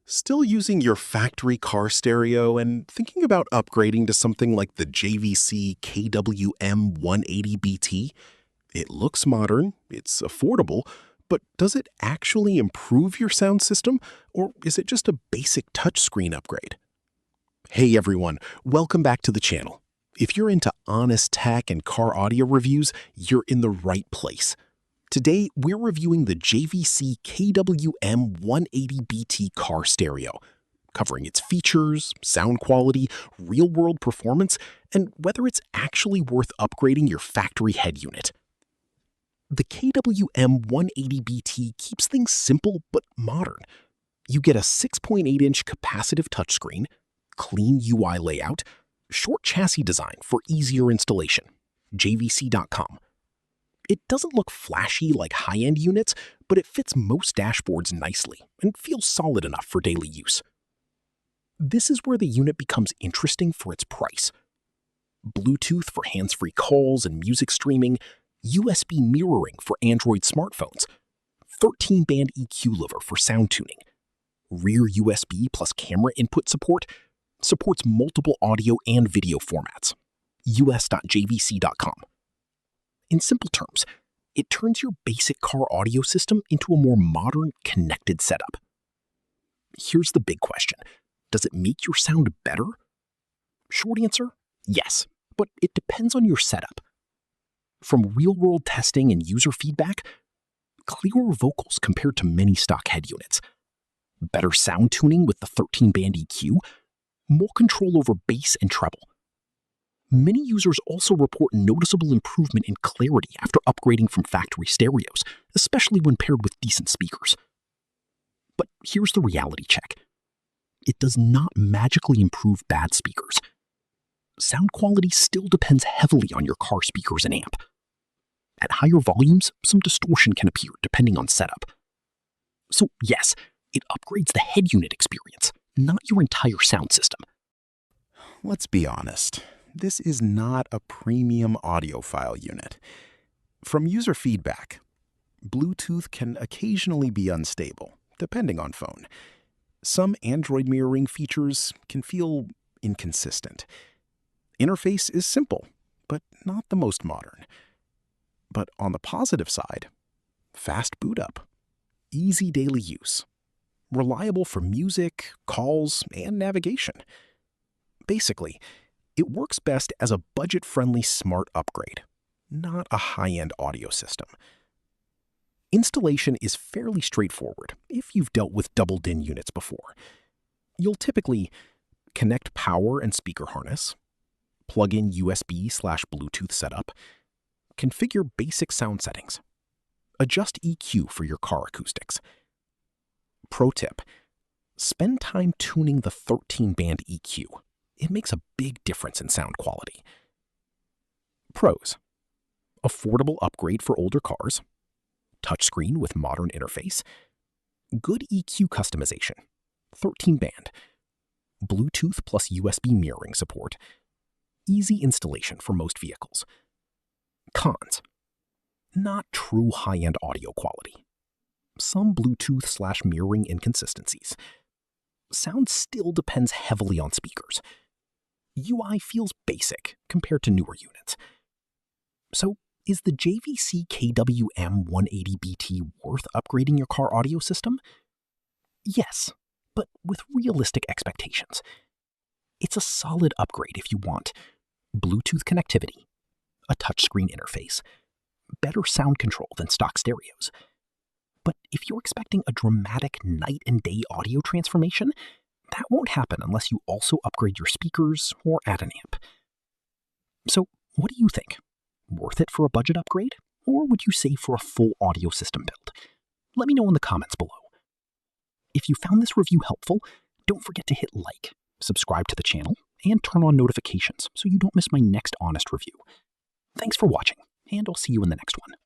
Still using your factory car stereo and thinking about upgrading to something like the JVC KW-M180BT? It looks modern, it's affordable, but does it actually improve your sound system, or is it just a basic touchscreen upgrade? Hey everyone, welcome back to the channel. If you're into honest tech and car audio reviews, you're in the right place. Today, we're reviewing the JVC KW-M180BT Car Stereo, covering its features, sound quality, real-world performance, and whether it's actually worth upgrading your factory head unit. The KW-M180BT keeps things simple but modern. You get a 6.8-inch capacitive touchscreen, clean UI layout, short chassis design for easier installation, jvc.com. It doesn't look flashy like high-end units, but it fits most dashboards nicely and feels solid enough for daily use. This is where the unit becomes interesting for its price. Bluetooth for hands-free calls and music streaming, USB mirroring for Android smartphones, 13-band EQ liver for sound tuning, rear USB plus camera input support, supports multiple audio and video formats, us.jvc.com. In simple terms, it turns your basic car audio system into a more modern, connected setup. Here's the big question. Does it make your sound better? Short answer, yes, but it depends on your setup. From real-world testing and user feedback, clearer vocals compared to many stock head units, better sound tuning with the 13-band EQ, more control over bass and treble. Many users also report noticeable improvement in clarity after upgrading from factory stereos, especially when paired with decent speakers. But here's the reality check. It does not magically improve bad speakers. Sound quality still depends heavily on your car speakers and amp. At higher volumes, some distortion can appear depending on setup. So yes, it upgrades the head unit experience, not your entire sound system. Let's be honest. This is not a premium audiophile unit. From user feedback, Bluetooth can occasionally be unstable, depending on phone. Some Android mirroring features can feel inconsistent. Interface is simple, but not the most modern. But on the positive side, fast boot up, easy daily use, reliable for music, calls, and navigation. Basically, it works best as a budget-friendly smart upgrade, not a high-end audio system. Installation is fairly straightforward if you've dealt with double-DIN units before. You'll typically connect power and speaker harness, plug in USB/Bluetooth setup, configure basic sound settings, adjust EQ for your car acoustics. Pro tip, spend time tuning the 13-band EQ. It makes a big difference in sound quality. Pros: affordable upgrade for older cars, touchscreen with modern interface, good EQ customization, 13-band, Bluetooth plus USB mirroring support, easy installation for most vehicles. Cons: not true high-end audio quality, some Bluetooth/mirroring inconsistencies. Sound still depends heavily on speakers. UI feels basic compared to newer units. So, is the JVC KW-M180BT worth upgrading your car audio system? Yes, but with realistic expectations. It's a solid upgrade if you want Bluetooth connectivity, a touchscreen interface, better sound control than stock stereos. But if you're expecting a dramatic night and day audio transformation, that won't happen unless you also upgrade your speakers or add an amp. So, what do you think? Worth it for a budget upgrade? Or would you save for a full audio system build? Let me know in the comments below. If you found this review helpful, don't forget to hit like, subscribe to the channel, and turn on notifications so you don't miss my next honest review. Thanks for watching, and I'll see you in the next one.